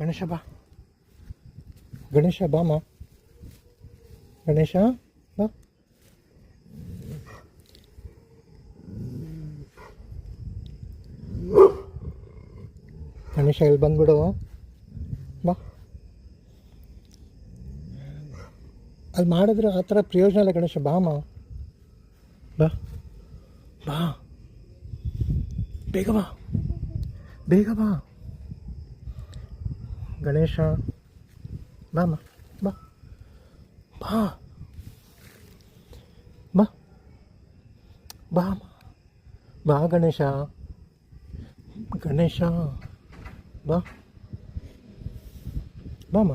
ಗಣೇಶ ಬಾ, ಗಣೇಶ ಬಾಮ, ಗಣೇಶ ಬಾ. ಗಣೇಶ ಇಲ್ಲಿ ಬಂದ್ಬಿಡು ಬಾ. ಅಲ್ಲಿ ಮಾಡಿದ್ರೆ ಆ ಥರ ಪ್ರಯೋಜನ ಇಲ್ಲ ಗಣೇಶ. ಬಾಮ, ಬಾ ಬಾ, ಬೇಗ ಬಾ, ಬೇಗ ಬಾ ಗಣೇಶ. ಬಾಮ, ಬಾ ಬಾ ಬಾ ಬಾ ಬಾ ಗಣೇಶ, ಗಣೇಶ ಬಾ ಬಾಮ.